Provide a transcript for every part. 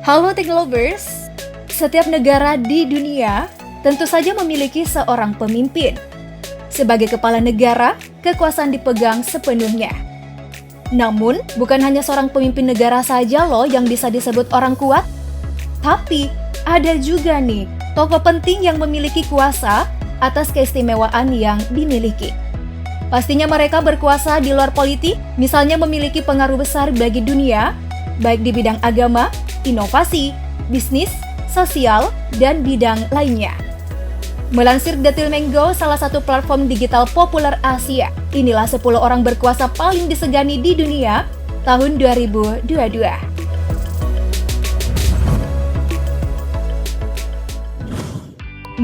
Halo Techlovers, setiap negara di dunia tentu saja memiliki seorang pemimpin. Sebagai kepala negara, kekuasaan dipegang sepenuhnya. Namun, bukan hanya seorang pemimpin negara saja loh yang bisa disebut orang kuat. Tapi, ada juga nih tokoh penting yang memiliki kuasa atas keistimewaan yang dimiliki. Pastinya mereka berkuasa di luar politik, misalnya memiliki pengaruh besar bagi dunia, baik di bidang agama, inovasi, bisnis, sosial, dan bidang lainnya. Melansir Detail Mango, salah satu platform digital populer Asia, inilah 10 orang berkuasa paling disegani di dunia tahun 2022.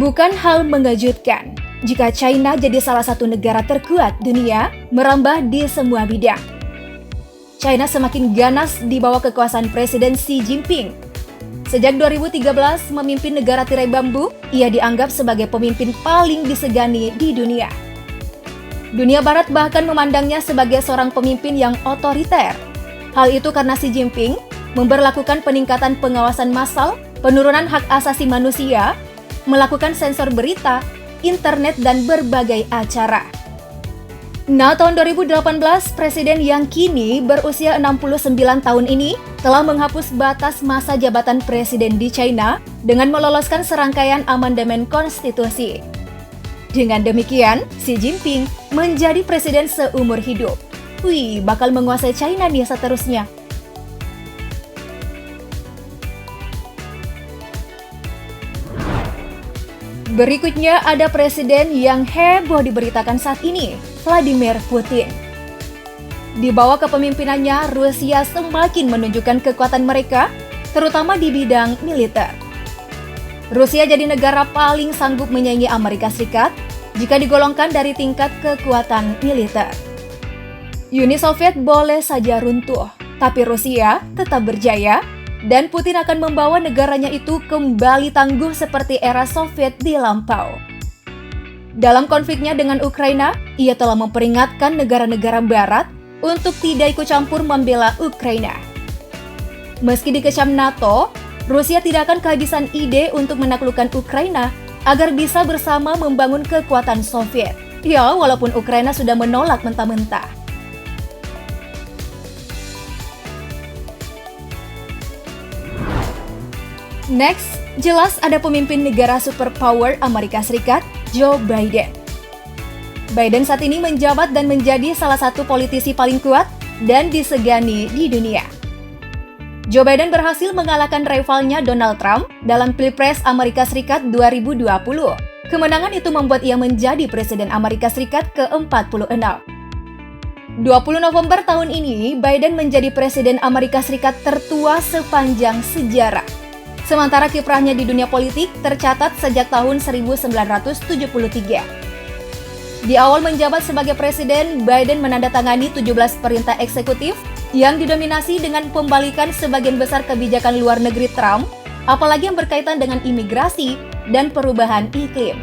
Bukan hal mengejutkan jika China jadi salah satu negara terkuat dunia, merambah di semua bidang. China semakin ganas di bawah kekuasaan Presiden Xi Jinping. Sejak 2013 memimpin negara tirai bambu, ia dianggap sebagai pemimpin paling disegani di dunia. Dunia Barat bahkan memandangnya sebagai seorang pemimpin yang otoriter. Hal itu karena Xi Jinping memberlakukan peningkatan pengawasan massal, penurunan hak asasi manusia, melakukan sensor berita, internet, dan berbagai acara. Nah, tahun 2018, Presiden yang kini berusia 69 tahun ini telah menghapus batas masa jabatan Presiden di China dengan meloloskan serangkaian amandemen konstitusi. Dengan demikian, Xi Jinping menjadi Presiden seumur hidup. Wih, bakal menguasai China nih seterusnya. Berikutnya ada presiden yang heboh diberitakan saat ini, Vladimir Putin. Di bawah kepemimpinannya, Rusia semakin menunjukkan kekuatan mereka, terutama di bidang militer. Rusia jadi negara paling sanggup menyaingi Amerika Serikat jika digolongkan dari tingkat kekuatan militer. Uni Soviet boleh saja runtuh, tapi Rusia tetap berjaya, dan Putin akan membawa negaranya itu kembali tangguh seperti era Soviet di lampau. Dalam konfliknya dengan Ukraina, ia telah memperingatkan negara-negara Barat untuk tidak ikut campur membela Ukraina. Meski dikecam NATO, Rusia tidak akan kehabisan ide untuk menaklukkan Ukraina agar bisa bersama membangun kekuatan Soviet. Ya, walaupun Ukraina sudah menolak mentah-mentah. Next, jelas ada pemimpin negara superpower Amerika Serikat, Joe Biden. Biden saat ini menjabat dan menjadi salah satu politisi paling kuat dan disegani di dunia. Joe Biden berhasil mengalahkan rivalnya Donald Trump dalam Pilpres Amerika Serikat 2020. Kemenangan itu membuat ia menjadi Presiden Amerika Serikat ke-46. 20 November tahun ini, Biden menjadi Presiden Amerika Serikat tertua sepanjang sejarah. Sementara kiprahnya di dunia politik tercatat sejak tahun 1973. Di awal menjabat sebagai presiden, Biden menandatangani 17 perintah eksekutif yang didominasi dengan pembalikan sebagian besar kebijakan luar negeri Trump, apalagi yang berkaitan dengan imigrasi dan perubahan iklim.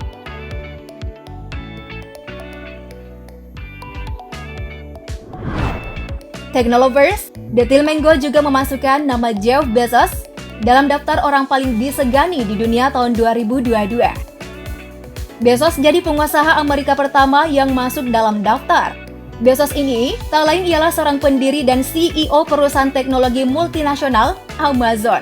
Technolovers, Detail Mango juga memasukkan nama Jeff Bezos dalam daftar orang paling disegani di dunia tahun 2022. Bezos jadi pengusaha Amerika pertama yang masuk dalam daftar. Bezos ini tak lain ialah seorang pendiri dan CEO perusahaan teknologi multinasional Amazon.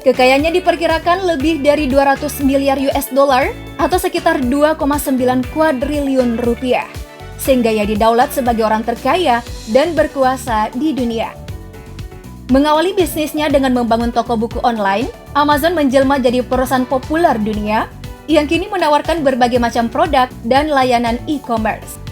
Kekayaannya diperkirakan lebih dari 200 miliar US dollar atau sekitar 2,9 kuadriliun rupiah. Sehingga ia didaulat sebagai orang terkaya dan berkuasa di dunia. Mengawali bisnisnya dengan membangun toko buku online, Amazon menjelma jadi perusahaan populer dunia yang kini menawarkan berbagai macam produk dan layanan e-commerce.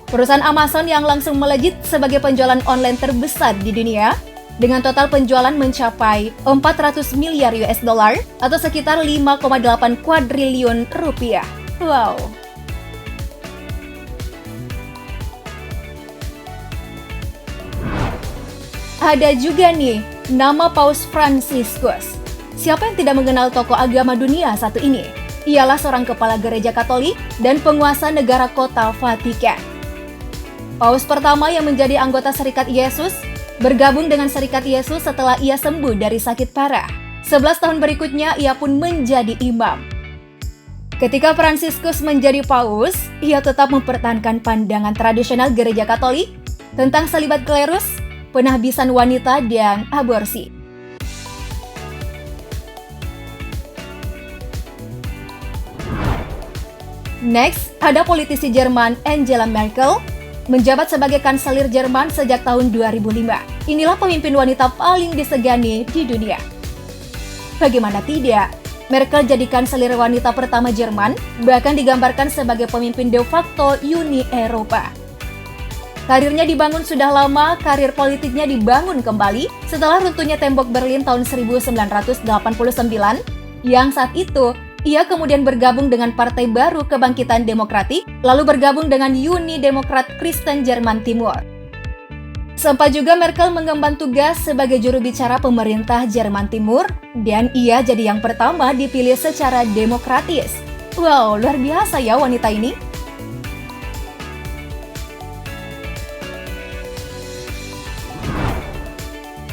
Perusahaan Amazon yang langsung melejit sebagai penjualan online terbesar di dunia dengan total penjualan mencapai 400 miliar US dollar atau sekitar 5,8 kuadriliun rupiah. Wow! Ada juga nih, nama Paus Fransiskus. Siapa yang tidak mengenal tokoh agama dunia satu ini? Ialah seorang kepala gereja Katolik dan penguasa negara kota Vatikan. Paus pertama yang menjadi anggota Serikat Yesus bergabung dengan Serikat Yesus setelah ia sembuh dari sakit parah. 11 tahun berikutnya, ia pun menjadi imam. Ketika Fransiskus menjadi paus, ia tetap mempertahankan pandangan tradisional gereja Katolik tentang selibat klerus, penahbisan wanita, dan aborsi. Next, ada politisi Jerman Angela Merkel, menjabat sebagai kanselir Jerman sejak tahun 2005. Inilah pemimpin wanita paling disegani di dunia. Bagaimana tidak, Merkel jadi kanselir wanita pertama Jerman, bahkan digambarkan sebagai pemimpin de facto Uni Eropa. Karirnya dibangun sudah lama, karir politiknya dibangun kembali setelah runtuhnya tembok Berlin tahun 1989, yang saat itu ia kemudian bergabung dengan Partai Baru Kebangkitan Demokratik, lalu bergabung dengan Uni Demokrat Kristen Jerman Timur. Sempat juga Merkel mengemban tugas sebagai juru bicara pemerintah Jerman Timur, dan ia jadi yang pertama dipilih secara demokratis. Wow, luar biasa ya wanita ini.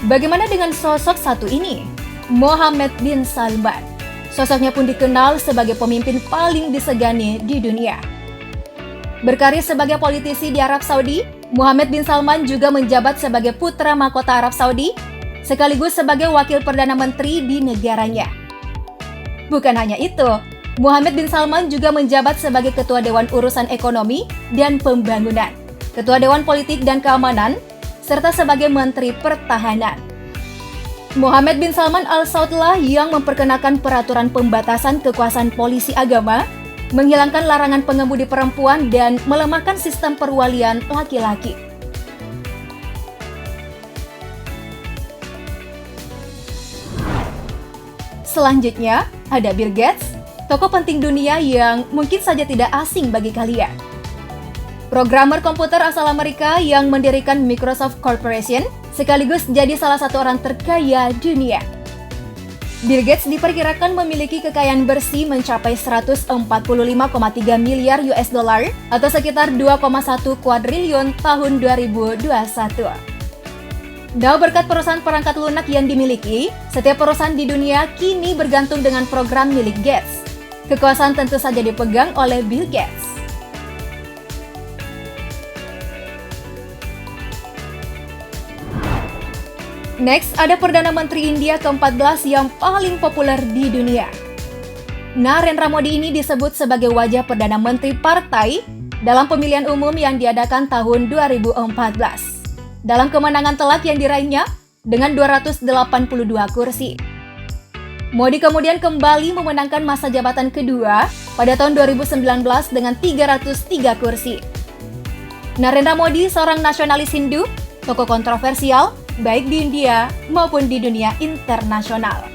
Bagaimana dengan sosok satu ini? Mohammed bin Salman. Sosoknya pun dikenal sebagai pemimpin paling disegani di dunia. Berkarir sebagai politisi di Arab Saudi, Mohammed bin Salman juga menjabat sebagai putra mahkota Arab Saudi, sekaligus sebagai wakil Perdana Menteri di negaranya. Bukan hanya itu, Mohammed bin Salman juga menjabat sebagai Ketua Dewan Urusan Ekonomi dan Pembangunan, Ketua Dewan Politik dan Keamanan, serta sebagai Menteri Pertahanan. Mohammed bin Salman Al Saud lah yang memperkenalkan peraturan pembatasan kekuasaan polisi agama, menghilangkan larangan pengemudi perempuan, dan melemahkan sistem perwalian laki-laki. Selanjutnya, ada Bill Gates, tokoh penting dunia yang mungkin saja tidak asing bagi kalian. Programmer komputer asal Amerika yang mendirikan Microsoft Corporation, sekaligus jadi salah satu orang terkaya dunia. Bill Gates diperkirakan memiliki kekayaan bersih mencapai 145,3 miliar US dollar atau sekitar 2,1 kuadriliun tahun 2021. Nah, berkat perusahaan perangkat lunak yang dimiliki, setiap perusahaan di dunia kini bergantung dengan program milik Gates. Kekuasaan tentu saja dipegang oleh Bill Gates. Next, ada Perdana Menteri India ke-14 yang paling populer di dunia. Narendra Modi ini disebut sebagai wajah Perdana Menteri partai dalam pemilihan umum yang diadakan tahun 2014. Dalam kemenangan telak yang diraihnya dengan 282 kursi. Modi kemudian kembali memenangkan masa jabatan kedua pada tahun 2019 dengan 303 kursi. Narendra Modi seorang nasionalis Hindu, tokoh kontroversial, baik di India maupun di dunia internasional.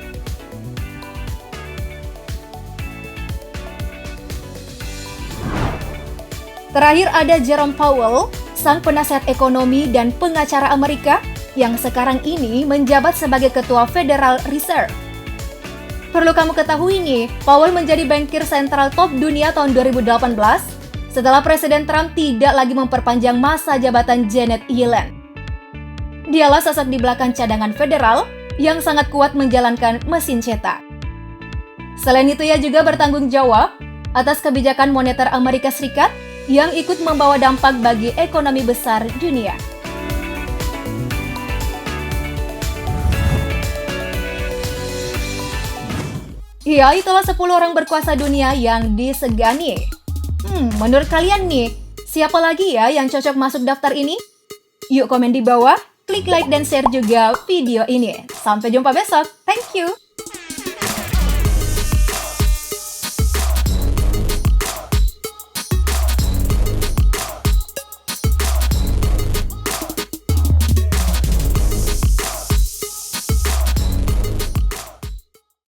Terakhir ada Jerome Powell, sang penasihat ekonomi dan pengacara Amerika yang sekarang ini menjabat sebagai Ketua Federal Reserve. Perlu kamu ketahui nih, Powell menjadi bankir sentral top dunia tahun 2018 setelah Presiden Trump tidak lagi memperpanjang masa jabatan Janet Yellen. Dialah sosok di belakang cadangan federal yang sangat kuat menjalankan mesin cetak. Selain itu, ia juga bertanggung jawab atas kebijakan moneter Amerika Serikat yang ikut membawa dampak bagi ekonomi besar dunia. Ya, itulah 10 orang berkuasa dunia yang disegani. Menurut kalian nih, siapa lagi ya yang cocok masuk daftar ini? Yuk komen di bawah. Klik like dan share juga video ini. Sampai jumpa besok. Thank you.